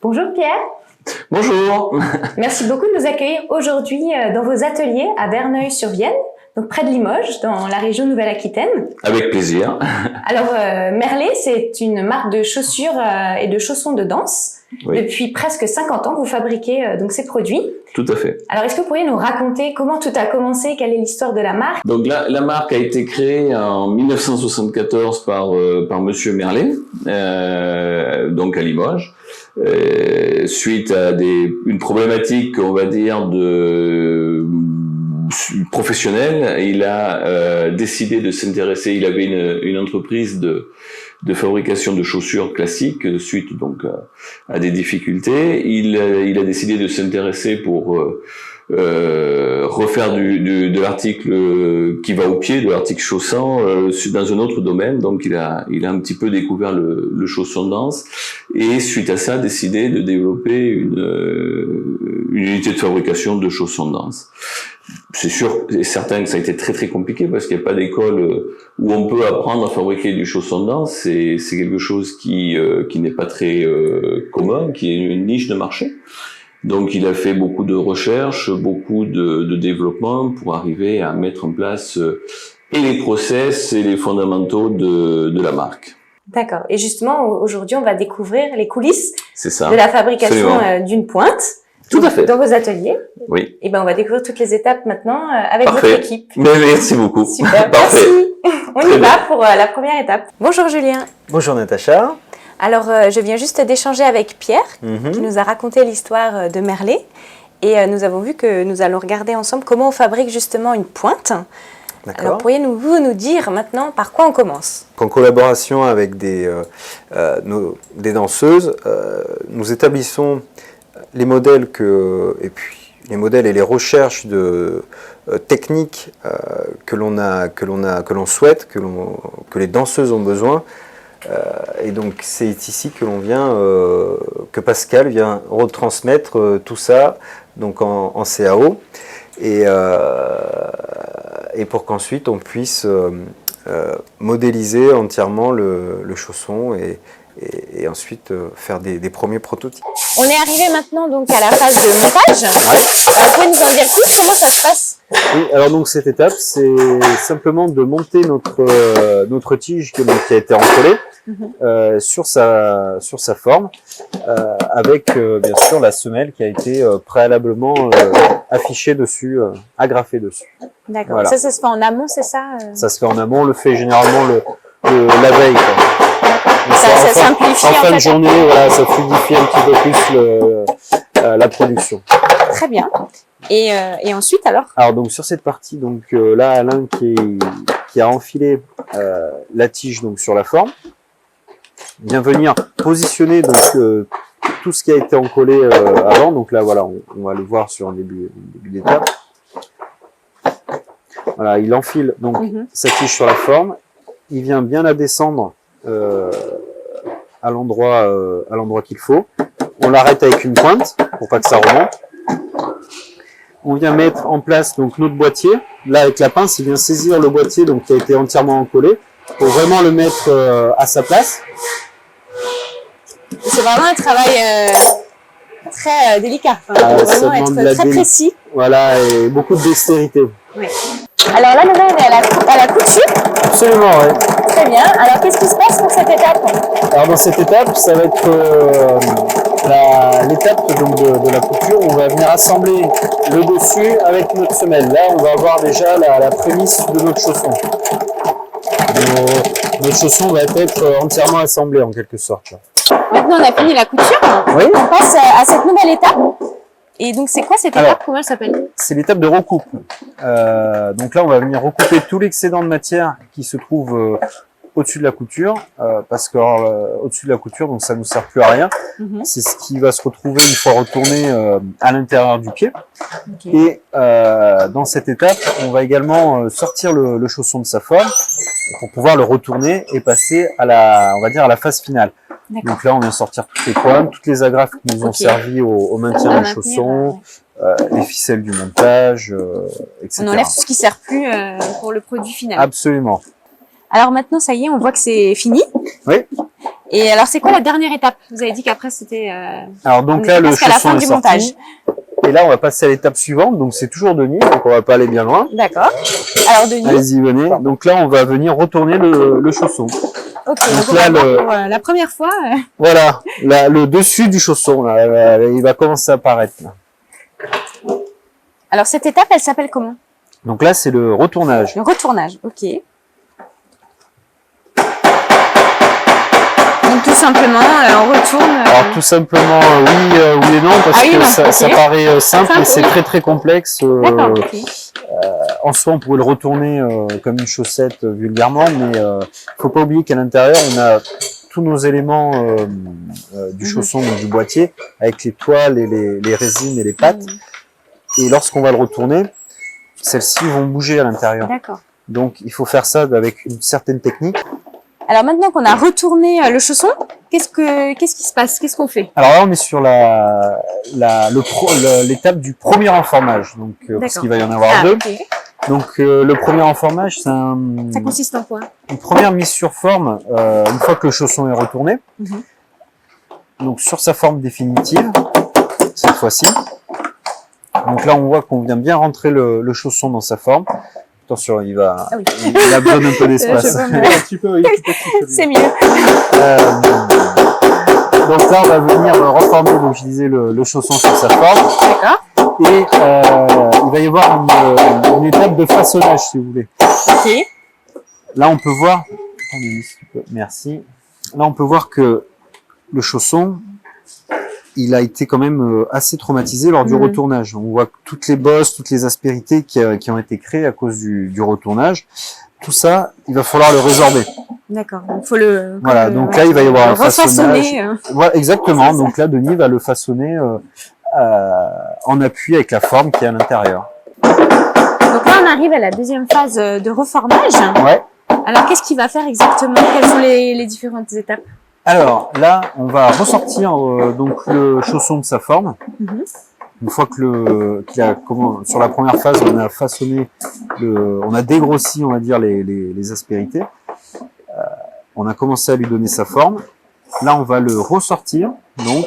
Bonjour Pierre. Bonjour. Merci beaucoup de nous accueillir aujourd'hui dans vos ateliers à Verneuil-sur-Vienne, donc près de Limoges, dans la région Nouvelle-Aquitaine. Avec plaisir. Alors Merlet, c'est une marque de chaussures et de chaussons de danse. Oui. Depuis presque 50 ans, vous fabriquez donc ces produits. Tout à fait. Alors est-ce que vous pourriez nous raconter comment tout a commencé, quelle est l'histoire de la marque? Donc la marque a été créée en 1974 par Monsieur Merlet, donc à Limoges. Suite à une problématique, on va dire, professionnelle, il a décidé de s'intéresser. Il avait une entreprise de fabrication de chaussures classiques suite donc à des difficultés. Il a décidé de s'intéresser pour refaire de l'article qui va au pied, de l'article chaussant dans un autre domaine. Donc il a un petit peu découvert le chausson de danse et suite à ça décidé de développer une unité de fabrication de chaussons de danse. C'est sûr et certain que ça a été très très compliqué parce qu'il n'y a pas d'école où on peut apprendre à fabriquer du chausson de danse. C'est quelque chose qui n'est pas très commun, qui est une niche de marché. Donc il a fait beaucoup de recherches, beaucoup de développement pour arriver à mettre en place et les process et les fondamentaux de la marque. D'accord. Et justement, aujourd'hui, on va découvrir les coulisses de la fabrication d'une pointe. Tout à fait. Dans vos ateliers. Oui. Et ben, on va découvrir toutes les étapes maintenant avec Parfait. votre équipe. Merci beaucoup. Super. Parfait. Merci. On y va pour la première étape. Bonjour Julien. Bonjour Natacha. Alors, je viens juste d'échanger avec Pierre, qui nous a raconté l'histoire de Merlet. Et nous avons vu que nous allons regarder ensemble comment on fabrique justement une pointe. Alors, pourriez-vous nous dire maintenant par quoi on commence? En collaboration avec des danseuses, nous établissons les modèles et les recherches de techniques que l'on souhaite, que les danseuses ont besoin. Et donc c'est ici que Pascal vient retransmettre tout ça donc en CAO et pour qu'ensuite on puisse modéliser entièrement le chausson et ensuite faire des premiers prototypes. On est arrivé maintenant donc à la phase de montage. Ouais. Vous pouvez nous en dire plus, comment ça se passe? Oui, alors donc cette étape, c'est simplement de monter notre tige qui a été encollée sur sa forme, avec bien sûr la semelle qui a été préalablement affichée dessus, agrafée dessus. D'accord. Voilà. Ça se fait en amont, c'est ça? Ça se fait en amont, on le fait généralement la veille, quoi. Ça simplifie en fin de journée, voilà, ça fluidifie un petit peu plus la production. Très bien. Et ensuite alors? Alors donc sur cette partie, donc là Alain qui a enfilé la tige donc sur la forme, vient venir positionner donc tout ce qui a été encollé avant. Donc là voilà, on va le voir sur un début d'étape. Voilà, il enfile donc sa tige sur la forme, il vient bien la descendre à l'endroit qu'il faut. On l'arrête avec une pointe pour pas que ça remonte. On vient mettre en place donc notre boîtier. Là avec la pince, il vient saisir le boîtier donc qui a été entièrement encollé pour vraiment le mettre à sa place. C'est vraiment un travail très délicat. Enfin, vraiment être très précis. Voilà, et beaucoup de dextérité. Oui. Alors là, maintenant, on est à la couture. Absolument, oui. Très bien. Alors, qu'est-ce qui se passe pour cette étape? Alors, dans cette étape, ça va être l'étape de la couture où on va venir assembler le dessus avec notre semelle. Là, on va avoir déjà la prémisse de notre chausson. Notre chausson va être entièrement assemblé en quelque sorte. Maintenant, on a fini la couture. Oui. On passe à cette nouvelle étape. Et donc, c'est quoi cette étape? Comment elle s'appelle? C'est l'étape de recoupe. Donc là, on va venir recouper tout l'excédent de matière qui se trouve au-dessus de la couture, parce que au-dessus de la couture, donc ça ne nous sert plus à rien. C'est ce qui va se retrouver une fois retourné à l'intérieur du pied. Et dans cette étape, on va également sortir le chausson de sa forme pour pouvoir le retourner et passer à la phase finale. Donc là, on vient sortir toutes les pointes, toutes les agrafes qui nous ont servi au maintien du chausson, les ficelles du montage, etc. On enlève tout ce qui ne sert plus pour le produit final. Absolument. Alors maintenant, ça y est, on voit que c'est fini. Oui. Et alors, c'est quoi la dernière étape? Vous avez dit qu'après, c'était... Alors donc là, le à la fin chausson est du sorti. montage. Et là, on va passer à l'étape suivante. Donc c'est toujours Denis, donc on va pas aller bien loin. D'accord. Alors, Denis. Allez-y, venez. Donc là, on va venir retourner le chausson. Ok, Donc donc là, on va voir pour, la première fois. Voilà, le dessus du chausson, là, il va commencer à apparaître. Là. Alors, cette étape, elle s'appelle comment? Donc là, c'est le retournage. Le retournage, ok. Donc tout simplement, on retourne... Alors tout simplement, oui et non, parce que non, ça, okay. ça paraît simple, mais c'est oui. très complexe. D'accord, ok. En soi, on pourrait le retourner comme une chaussette vulgairement, mais faut pas oublier qu'à l'intérieur, on a tous nos éléments du chausson, donc du boîtier, avec les toiles et les résines et les pattes. Et lorsqu'on va le retourner, celles-ci vont bouger à l'intérieur. D'accord. Donc il faut faire ça avec une certaine technique. Alors maintenant qu'on a retourné le chausson, qu'est-ce qui se passe? Qu'est-ce qu'on fait? Alors là, on est sur l'étape du premier enformage, donc parce qu'il va y en avoir deux. Okay. Donc le premier enformage, c'est ça consiste en quoi? Une première mise sur forme une fois que le chausson est retourné. Donc sur sa forme définitive, cette fois-ci. Donc là, on voit qu'on vient bien rentrer le chausson dans sa forme. Attention, il a besoin d'un peu d'espace. C'est mieux. Donc là, on va venir reformer, donc je disais, le chausson sur sa forme. D'accord. Et il va y avoir une étape de façonnage, si vous voulez. Ok. Là, on peut voir... Attendez, si tu peux. Merci. Là, on peut voir que le chausson, il a été quand même assez traumatisé lors du retournage. On voit toutes les bosses, toutes les aspérités qui ont été créées à cause du retournage. Tout ça, il va falloir le résorber. D'accord. Donc faut le. Voilà. Donc là, il va y avoir un façonnage. Voilà, exactement. Donc là, Denis va le façonner en appui avec la forme qui est à l'intérieur. Donc là, on arrive à la deuxième phase de reformage. Ouais. Alors, qu'est-ce qu'il va faire exactement? Quelles sont les différentes étapes? Alors là, on va ressortir donc le chausson de sa forme. Une fois que sur la première phase, on a façonné, on a dégrossi, on va dire les aspérités. On a commencé à lui donner sa forme. Là, on va le ressortir, donc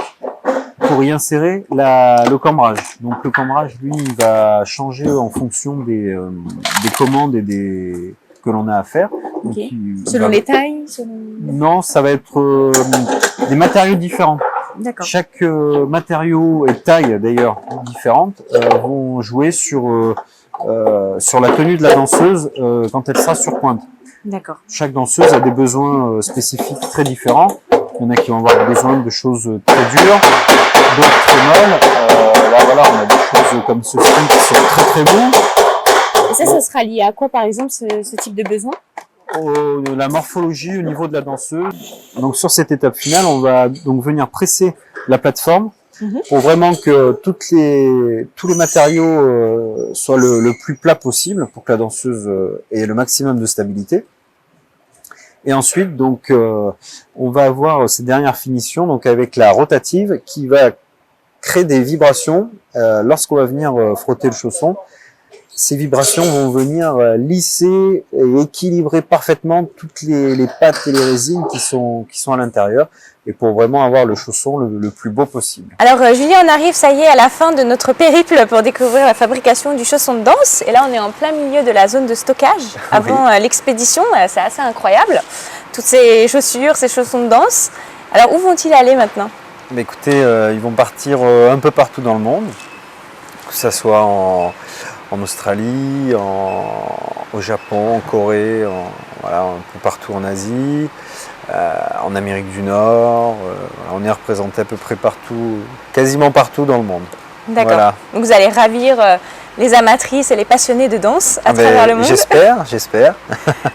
pour y insérer le cambrage. Donc le cambrage, lui, il va changer en fonction des commandes et que l'on a à faire. Donc, okay. Selon les tailles Non, ça va être des matériaux différents. D'accord. Chaque matériau et taille, d'ailleurs, différentes, vont jouer sur la tenue de la danseuse quand elle sera sur pointe. D'accord. Chaque danseuse a des besoins spécifiques très différents. Il y en a qui vont avoir besoin de choses très dures, d'autres très molles. Là, voilà, on a des choses comme ceci qui sont très très beaux. Et ça sera lié à quoi, par exemple, ce type de besoin? La morphologie au niveau de la danseuse. Donc sur cette étape finale, on va donc venir presser la plateforme pour vraiment que tous les matériaux soient le plus plat possible pour que la danseuse ait le maximum de stabilité. Et ensuite, donc, on va avoir ces dernières finitions donc avec la rotative qui va créer des vibrations lorsqu'on va venir frotter le chausson. Ces vibrations vont venir lisser et équilibrer parfaitement toutes les pattes et les résines qui sont à l'intérieur, et pour vraiment avoir le chausson le plus beau possible. Alors Julien, on arrive, ça y est, à la fin de notre périple pour découvrir la fabrication du chausson de danse. Et là, on est en plein milieu de la zone de stockage avant l'expédition. C'est assez incroyable. Toutes ces chaussures, ces chaussons de danse. Alors, où vont-ils aller maintenant? Mais écoutez, ils vont partir un peu partout dans le monde, que ça soit en Australie, au Japon, en Corée, voilà, un peu partout en Asie, en Amérique du Nord. On est représenté à peu près partout, quasiment partout dans le monde. D'accord. Voilà. Donc vous allez ravir les amatrices et les passionnés de danse à travers le monde. J'espère.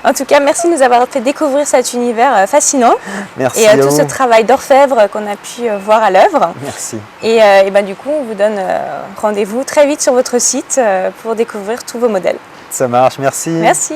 En tout cas, merci de nous avoir fait découvrir cet univers fascinant. Merci et tout ce travail d'orfèvre qu'on a pu voir à l'œuvre. Merci. Et ben, du coup, on vous donne rendez-vous très vite sur votre site pour découvrir tous vos modèles. Ça marche, merci. Merci.